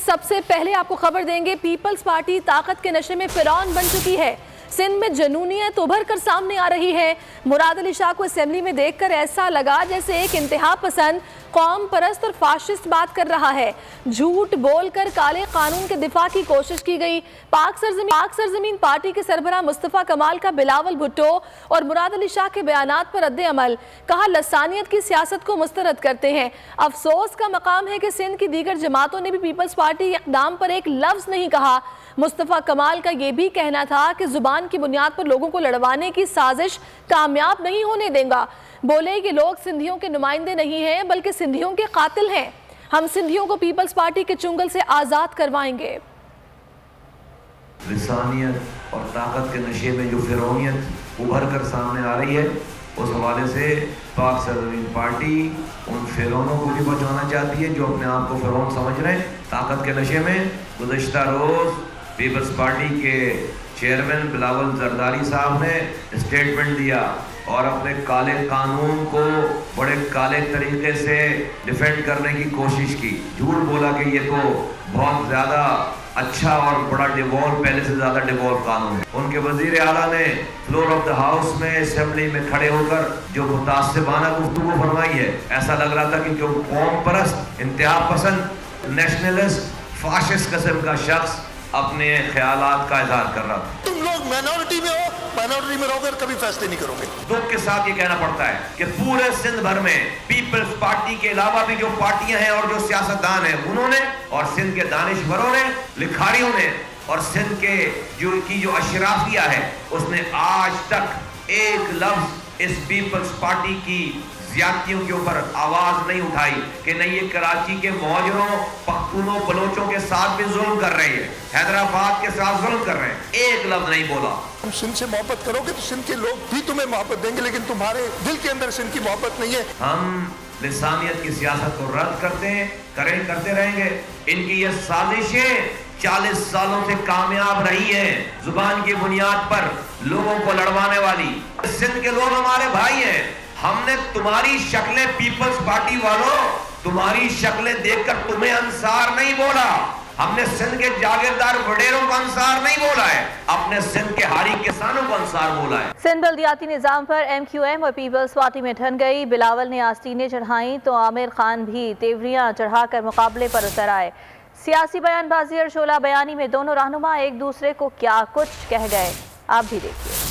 सबसे पहले आपको खबर देंगे, पीपल्स पार्टी ताकत के नशे में फिरौन बन चुकी है। सिंध में जनूनियत उभर कर सामने आ रही है। मुराद अली शाह को असेंबली में देखकर ऐसा लगा जैसे एक इंतहा पसंद, कौम परस्त और फाशिस्ट बात कर रहा है। झूठ बोलकर काले कानून के दिफा की कोशिश की गई। पाक सरजमीन पार्टी के सरबराह मुस्तफ़ा कमाल का बिलावल भुट्टो और मुराद अली शाह के बयानात पर रद्द अमल, कहा लसानियत की सियासत को मुस्तरद करते हैं। अफसोस का मकाम है कि सिंध की दीगर जमातों ने भी पीपल्स पार्टी के इक़दाम पर एक लफ्ज़ नहीं कहा। मुस्तफ़ा कमाल का यह भी कहना था कि जुबान की बुनियाद पर लोगों को लड़वाने की साजिश कामयाब नहीं होने देगा। बोले कि लोग सिंधियों के नुमाइंदे नहीं हैं बल्कि सिंधियों के कातिल हैं। हम सिंधियों को पीपल्स पार्टी के चुंगल से आज़ाद करवाएंगे। लिसानियत और ताकत के नशे में जो फिरौनियत उभर कर सामने आ रही है, उस हवाले से पाक सरजमीन पार्टी उन फिरौनों को भी बचाना चाहती है जो अपने आप को फिरौन समझ रहे हैं ताकत के नशे में। गुज़श्ता रोज़ पीपल्स पार्टी के चेयरमैन बिलावल जरदारी साहब ने स्टेटमेंट दिया और अपने काले कानून को बड़े काले तरीके से डिफेंड करने की कोशिश की। झूठ बोला कि ये तो बहुत ज़्यादा अच्छा और बड़ा डिवॉल्व, पहले से ज़्यादा डिवॉल्व कानून है। उनके वज़ीर आला ने फ्लोर ऑफ द हाउस में असेंबली में खड़े होकर जो मुतासिबाना गुफ्तगू फरमाई है, ऐसा लग रहा था कि जो कौम परस्त, इंतहा पसंद, नेशनलिस्ट, फाशिस्ट किस्म का शख्स अपने ख्यालात का इजहार कर रहा था। तुम लोग माइनॉरिटी में हो, माइनॉरिटी में रहोगे कभी फैसले नहीं करोगे। दुख के साथ ये कहना पड़ता है कि पूरे सिंध भर में पीपल्स पार्टी के अलावा भी जो पार्टियां हैं और जो सियासतदान हैं, उन्होंने और सिंध के दानिशवरों ने, लिखारियों ने और सिंध के जो अशराफिया है, उसने आज तक एक लफ्ज इस पीपल्स पार्टी की ज्यादतियों के ऊपर आवाज नहीं उठाई कि नहीं ये कराची के मौजरों, पख्तूनों, बलोचों के साथ भी जुल्म कर रही है, हैदराबाद के साथ जुल्म कर रहे हैं, एक लफ्ज नहीं बोला। तुम सिंध से मोहब्बत करोगे तो सिंध के लोग भी तुम्हें मोहब्बत देंगे, लेकिन तुम्हारे दिल के अंदर सिंध की मोहब्बत नहीं है। हम लिसानियत की सियासत को रद्द करते रहेंगे। इनकी ये साजिशें 40 सालों से कामयाब रही है, जुबान की बुनियाद पर लोगों को लड़वाने वाली। सिंध के लोग हमारे भाई हैं। हमने तुम्हारी शक्लें, पीपल्स पार्टी वालों, तुम्हारी शक्लें देखकर तुम्हें अंसार नहीं बोला। हमने सिंध के जागीरदार वडेरों को अंसार नहीं बोला है, अपने सिंध के हारी किसानों को अंसार बोला है। सिंध बल्दियाती निज़ाम पर MQM और पीपल्स पार्टी में ठन गई। बिलावल ने आस्तीनें चढ़ाई तो आमिर खान भी तेवरियां चढ़ाकर मुकाबले पर उतर आए। सियासी बयानबाजी और शोला बयानी में दोनों रहनुमा एक दूसरे को क्या कुछ कह गए, आप भी देखिए।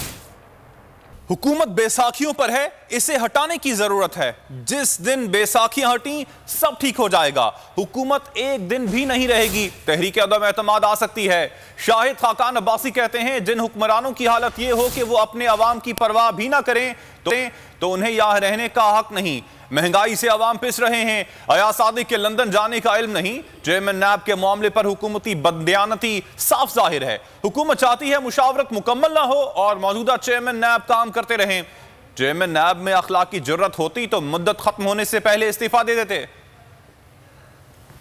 हुकूमत बैसाखियों पर है, इसे हटाने की जरूरत है। जिस दिन बैसाखियां हटी सब ठीक हो जाएगा। हुकूमत एक दिन भी नहीं रहेगी, तहरीक अदम एतमाद आ सकती है। शाहिद खाकान अब्बासी कहते हैं जिन हुक्मरानों की हालत यह हो कि वो अपने अवाम की परवाह भी ना करें तो उन्हें यहाँ रहने का हक नहीं। महंगाई से अवाम पिस रहे हैं। अयाज सादिक के लंदन जाने का इल्म नहीं। चेयरमैन नैब के मामले पर हुकूमती बददियानती साफ जाहिर है। हुकूमत चाहती है मुशावरत मुकम्मल ना हो और मौजूदा चेयरमैन नैब काम करते रहें। चेयरमैन नैब में अखलाकी जुर्रत होती तो मुद्दत खत्म होने से पहले इस्तीफा दे देते।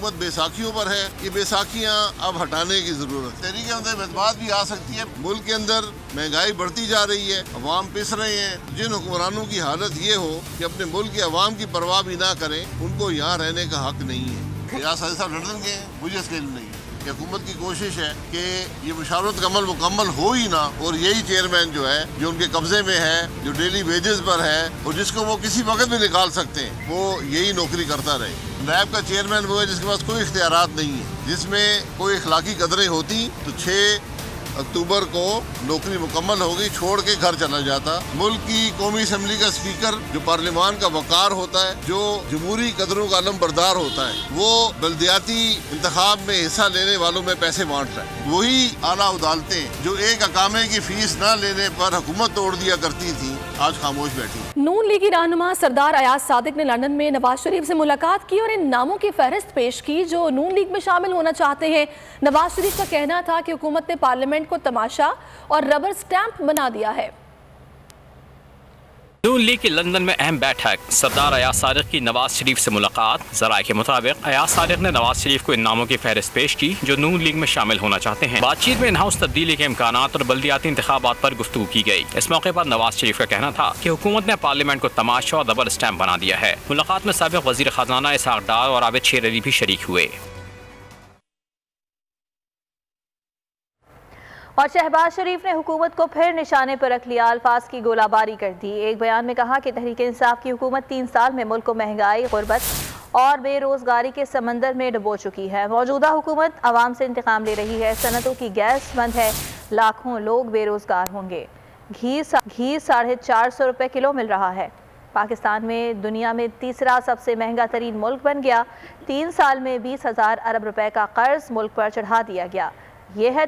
बैसाखियों पर है, ये बैसाखियाँ अब हटाने की जरूरत है। तहरीक अदम एतमाद भी आ सकती है। मुल्क के अंदर महंगाई बढ़ती जा रही है, अवाम पिस रहे हैं। जिन हुक्मरानों की हालत ये हो कि अपने मुल्क के अवाम की परवाह भी ना करें, उनको यहाँ रहने का हक नहीं है। यहाँ साजिद साहब लंदन गए, मुझे इसका इल्म नहीं है। हुकूमत की कोशिश है कि ये मुशावरत का अमल मुकम्मल हो ही ना, और यही चेयरमैन जो है, जो उनके कब्जे में है, जो डेली वेजेस पर है और जिसको वो किसी वक्त भी निकाल सकते हैं, वो यही नौकरी करता रहे। नैब का चेयरमैन वो है जिसके पास कोई इख्तियारात नहीं है। जिसमें कोई अखलाकी कदरें होती तो 6 अक्टूबर को नौकरी मुकम्मल होगी, छोड़ के घर चला जाता। मुल्क की कौमी असम्बली का स्पीकर जो पार्लियामान का वकार होता है, जो जमहूरी कदरों का अलम बरदार होता है, वो बल्दियाती इंतखाब में हिस्सा लेने वालों में पैसे बांट रहा है। वही आला अदालतें जो एक अकामे की फीस न लेने पर हुकूमत तोड़ दिया करती थी, आज खामोश बैठी। नून लीगी रहनुमा सरदार अयाज सादिक ने लंदन में नवाज शरीफ से मुलाकात की और इन नामों की फहरिस्त पेश की जो नून लीग में शामिल होना चाहते हैं। नवाज शरीफ का कहना था कि हुकूमत ने पार्लियामेंट को तमाशा और रबर स्टैंप बना दिया है। नून लीग की लंदन में अहम बैठक, सरदार अयाज सादिक की नवाज शरीफ से मुलाकात। ज़राए के मुताबिक अयाज सादिक ने नवाज शरीफ को इन नामों की फहरिस्त पेश की जो नून लीग में शामिल होना चाहते हैं। बातचीत में इन हाउस तब्दीली के इम्कानात और बल्दियाती इंतखाबात पर गुफ्तगू की गई। इस मौके पर नवाज शरीफ का कहना था कि हुकूमत ने पार्लियामेंट को तमाशा और रबर स्टैंप बना दिया है। मुलाकात में साबिक वज़ीर ख़जाना इसहाक डार और आबिद शेर अली भी शरीक हुए। और शहबाज शरीफ ने हुकूमत को फिर निशाने पर रख लिया, अल्फाज की गोलाबारी कर दी। एक बयान में कहा कि तहरीक इंसाफ की हुकूमत 3 साल में मुल्क को महंगाई, गुर्बत और बेरोजगारी के समंदर में डुबो चुकी है। मौजूदा हुकूमत आवाम से इंतकाम ले रही है। सनतों की गैस बंद है, लाखों लोग बेरोजगार होंगे। घी 450 रुपये किलो मिल रहा है। पाकिस्तान में दुनिया में तीसरा सबसे महंगा तरीन मुल्क बन गया। 3 साल में 20,000 अरब रुपए का कर्ज मुल्क पर चढ़ा दिया गया। ये है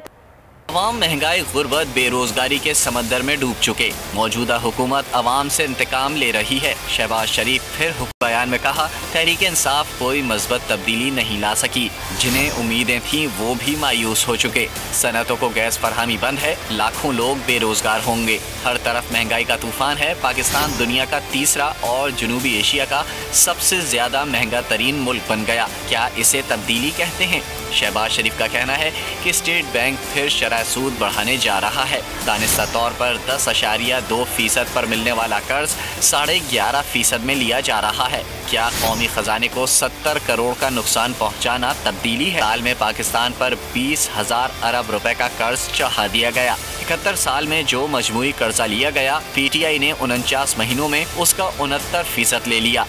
अवाम महंगाई, गुर्बत, बेरोजगारी के समंदर में डूब चुके। मौजूदा हुकूमत अवाम से इंतकाम ले रही है। शहबाज शरीफ फिर बयान में कहा, तहरीक इंसाफ कोई मस्बत तब्दीली नहीं ला सकी। जिन्हें उम्मीदें थीं वो भी मायूस हो चुके। सनतों को गैस फरहमी बंद है, लाखों लोग बेरोजगार होंगे। हर तरफ महंगाई का तूफान है। पाकिस्तान दुनिया का तीसरा और जनूबी एशिया का सबसे ज्यादा महंगा तरीन मुल्क बन गया। क्या इसे तब्दीली कहते हैं? शहबाज शरीफ का कहना है कि स्टेट बैंक फिर शरह सूद बढ़ाने जा रहा है। दानिस्ता तौर पर 10.2% पर मिलने वाला कर्ज 11.5% में लिया जा रहा है। क्या कौमी खजाने को 70 करोड़ का नुकसान पहुंचाना तब्दीली है? साल में पाकिस्तान पर 20,000 अरब रुपए का कर्ज चढ़ा दिया गया। 71 साल में जो मजमूई कर्जा लिया गया, PTI ने 49 महीनों में उसका 69% ले लिया।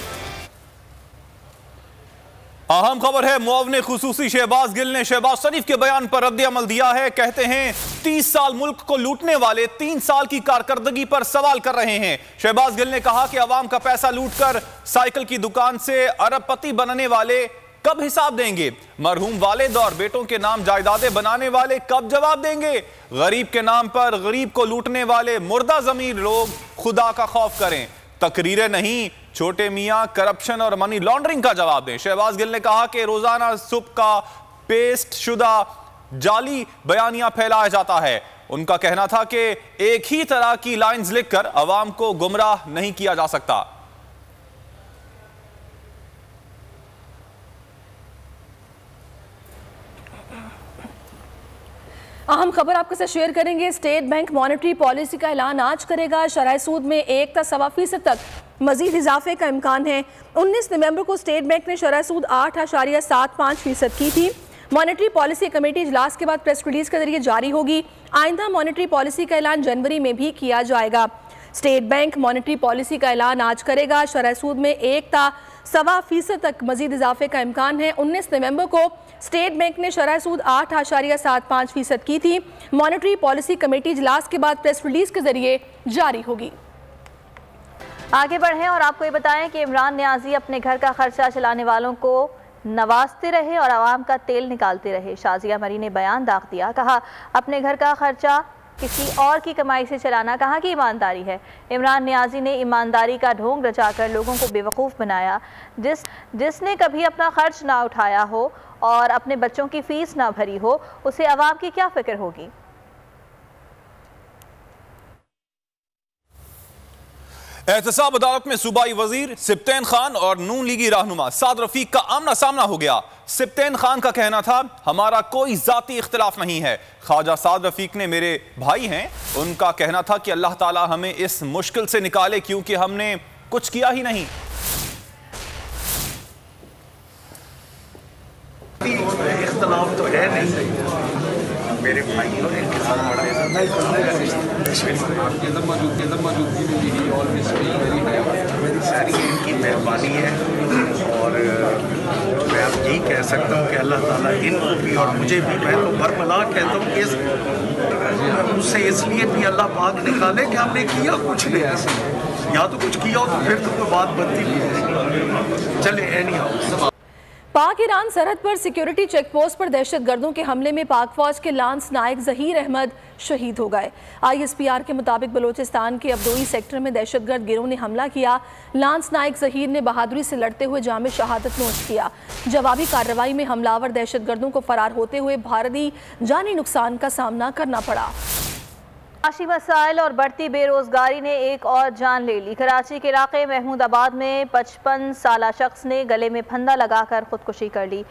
अहम खबर है, मुआवने खुसूसी शहबाज गिल ने शहबाज शरीफ के बयान पर रद्द अमल दिया है। कहते हैं 30 साल मुल्क को लूटने वाले 3 साल की कारकर्दगी पर सवाल कर रहे हैं। शहबाज गिल ने कहा कि अवाम का पैसा लूटकर साइकिल की दुकान से अरबपति बनने वाले कब हिसाब देंगे? मरहूम वालिद और बेटों के नाम जायदादें बनाने वाले कब जवाब देंगे? गरीब के नाम पर गरीब को लूटने वाले मुर्दा ज़मीर लोग खुदा का खौफ करें। तकरीरें नहीं, छोटे मियां करप्शन और मनी लॉन्ड्रिंग का जवाब दें। शहबाज गिल ने कहा कि रोजाना सुबह का पेस्ट शुदा जाली बयानियां फैलाया जाता है। उनका कहना था कि एक ही तरह की लाइंस लिखकर अवाम को गुमराह नहीं किया जा सकता। अहम खबर आपके साथ शेयर करेंगे। स्टेट बैंक मॉनेटरी पॉलिसी का ऐलान आज करेगा। शरह सूद में 1.25% तक मजीद इजाफे का इम्कान है। 19 नवंबर को स्टेट बैंक ने शरह सूद 8.75% की थी। मॉनेटरी पॉलिसी कमेटी इजलास के बाद प्रेस रिलीज के जरिए जारी होगी। आइंदा मॉनेटरी पॉलिसी का ऐलान जनवरी में भी किया जाएगा। स्टेट बैंक मॉनेटरी पॉलिसी का ऐलान आज करेगा। शरह सूद में 1.25% तक मजीद इजाफे का इम्कान है। 19 नवंबर को स्टेट बैंक ने शरह सूद 8.75% की थी। मॉनेटरी पॉलिसी कमेटी इजलास के बाद प्रेस रिलीज के जरिए जारी होगी। आगे बढ़ें और आपको ये बताएं कि इमरान नियाजी अपने घर का खर्चा चलाने वालों को नवाजते रहे और आवाम का तेल निकालते रहे। शाजिया मरी ने बयान दाग दिया, कहा अपने घर का खर्चा किसी और की कमाई से चलाना कहाँ की ईमानदारी है। इमरान नियाजी ने ईमानदारी का ढोंग रचाकर लोगों को बेवकूफ़ बनाया। जिसने कभी अपना खर्च ना उठाया हो और अपने बच्चों की फीस ना भरी हो, उसे आवाम की क्या फिक्र होगी। एहतसाब अदालत में सूबाई वजीर सिब्तैन खान और नून लीगी रहनुमा साद रफीक का आमना सामना हो गया। सिब्तैन खान का कहना था, हमारा कोई जाती इख्तिलाफ नहीं है, ख्वाजा साद रफीक ने मेरे भाई हैं। उनका कहना था कि अल्लाह ताला हमें इस मुश्किल से निकाले क्योंकि हमने कुछ किया ही नहीं। इख्तिलाफ तो है नहीं, मेरे भाई और इनके साथ मेरी सारी इनकी मेहरबानी है और मैं अब यही कह सकता हूँ कि अल्लाह ताला इनको भी और मुझे भी, मैं तो बरमला कहता हूँ कि मुझसे इसलिए भी अल्लाह पाक निकाले कि हमने किया कुछ नहीं। या तो कुछ किया हो तो फिर तो कोई बात बनती नहीं। चले एनी हाउ। पाक ईरान सरहद पर सिक्योरिटी चेक पोस्ट पर दहशतगर्दों के हमले में पाक फौज के लांस नायक जहीर अहमद शहीद हो गए। ISPR के मुताबिक बलोचिस्तान के अब्दोई सेक्टर में दहशतगर्द गिरोह ने हमला किया। लांस नायक जहीर ने बहादुरी से लड़ते हुए जामे शहादत नोश किया। जवाबी कार्रवाई में हमलावर दहशतगर्दों को फरार होते हुए भारी जानी नुकसान का सामना करना पड़ा। माशी मसाइल और बढ़ती बेरोजगारी ने एक और जान ले ली। कराची के इलाके महमूदाबाद में 55 साला शख्स ने गले में फंदा लगाकर खुदकुशी कर ली।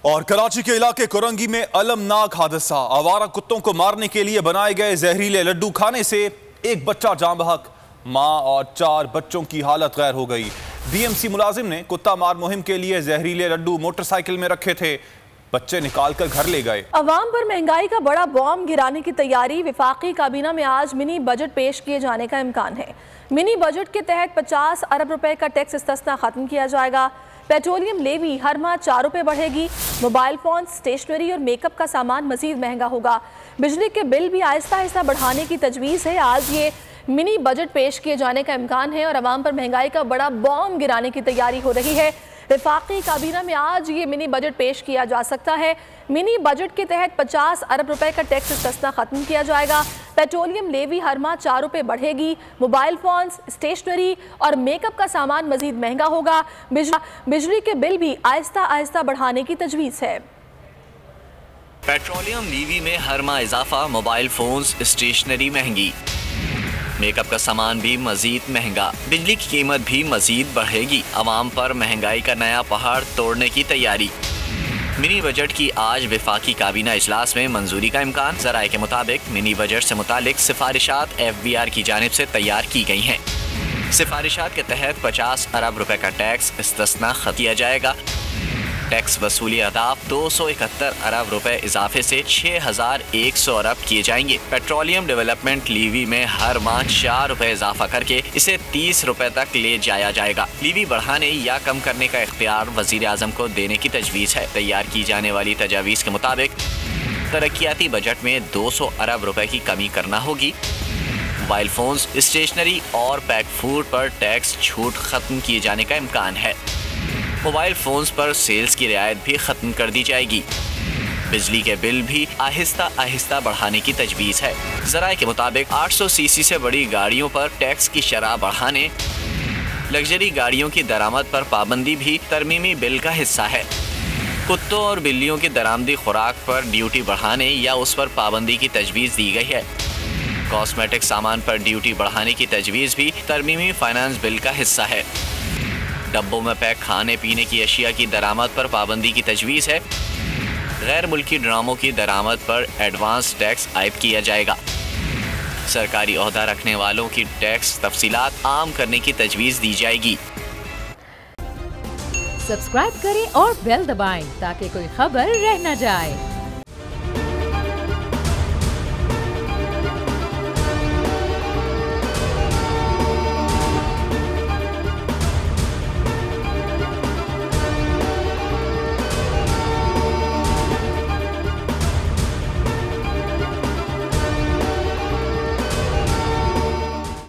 और कराची के इलाके कोरंगी में अलमनाक हादसा, आवारा कुत्तों को मारने के लिए बनाए गए जहरीले लड्डू खाने से एक बच्चा जान बहक, मां और 4 बच्चों की हालत गैर हो गई। BMC मुलाजिम ने कुत्ता मार मुहिम के लिए जहरीले लड्डू मोटरसाइकिल में रखे थे। बच्चे निकाल कर घर ले गए। अवाम पर महंगाई का बड़ा बॉम्ब गिराने की तैयारी। विफाकी काबीना में आज मिनी बजट पेश किए जाने का इम्कान है। मिनी बजट के तहत 50 अरब रुपए का टैक्स इस्तिस्ना खत्म किया जाएगा। पेट्रोलियम लेवी हर माह 4 रुपए बढ़ेगी। मोबाइल फोन, स्टेशनरी और मेकअप का सामान मजीद महंगा होगा। बिजली के बिल भी आहिस्ता आहिस्ता बढ़ाने की तजवीज़ है। आज ये मिनी बजट पेश किए जाने का इम्कान है और अवाम पर महंगाई का बड़ा बॉम्ब गिराने की तैयारी हो रही है। वफाकी काबीना में आज ये मिनी बजट पेश किया जा सकता है। मिनी बजट के तहत 50 अरब रुपए का टैक्स इस्तिस्ना खत्म किया जाएगा। पेट्रोलियम लेवी हर माह 4 रुपए बढ़ेगी। मोबाइल फोन, स्टेशनरी और मेकअप का सामान मजीद महंगा होगा। बिजली के बिल भी आहिस्ता आहिस्ता बढ़ाने की तजवीज़ है। पेट्रोलियम लेवी में हर माह इजाफा। मोबाइल फोन्स, स्टेशनरी महंगी। मेकअप का सामान भी मजीद महंगा। बिजली की कीमत भी मजीद बढ़ेगी। अवाम पर महंगाई का नया पहाड़ तोड़ने की तैयारी। मिनी बजट की आज वफाकी काबीना इजलास में मंजूरी का इम्कान। ज़राए के मुताबिक मिनी बजट से मुतालिक सिफारिशात FBR की जानिब से तैयार की गई हैं। सिफारिशात के तहत 50 अरब रुपए का टैक्स इस्तिस्ना खत्म किया जाएगा। टैक्स वसूली अहदाफ 271 अरब रुपए इजाफे से 6100 अरब किए जाएंगे। पेट्रोलियम डेवलपमेंट लीवी में हर माह 4 रुपए इजाफा करके इसे 30 रुपए तक ले जाया जाएगा। लीवी बढ़ाने या कम करने का इख्तियार वजीर आजम को देने की तजवीज़ है। तैयार की जाने वाली तजावीज़ के मुताबिक तरक्याती बजट में 200 अरब रुपए की कमी करना होगी। मोबाइल फोन्स, स्टेशनरी और पैक फूड पर टैक्स छूट खत्म किए जाने का इम्कान है। मोबाइल फोन्स पर सेल्स की रियायत भी खत्म कर दी जाएगी। बिजली के बिल भी आहिस्ता आहिस्ता बढ़ाने की तजवीज़ है। ज़राए के मुताबिक 800 सीसी से बड़ी गाड़ियों पर टैक्स की शरह बढ़ाने, लग्जरी गाड़ियों की दरामद पर पाबंदी भी तरमीमी बिल का हिस्सा है। कुत्तों और बिल्लियों की दरामदी खुराक पर ड्यूटी बढ़ाने या उस पर पाबंदी की तजवीज़ दी गई है। कॉस्मेटिक सामान पर ड्यूटी बढ़ाने की तजवीज़ भी तरमीमी फाइनेंस बिल का हिस्सा है। डब्बों में पैक खाने पीने की अशिया की दरामद पर पाबंदी की तजवीज़ है। गैर मुल्की ड्रामों की दरामद पर एडवांस टैक्स आयद किया जाएगा। सरकारी ओहदा रखने वालों की टैक्स तफसीलात आम करने की तजवीज़ दी जाएगी। सब्सक्राइब करें और बेल दबाएं ताकि कोई खबर रह न जाए।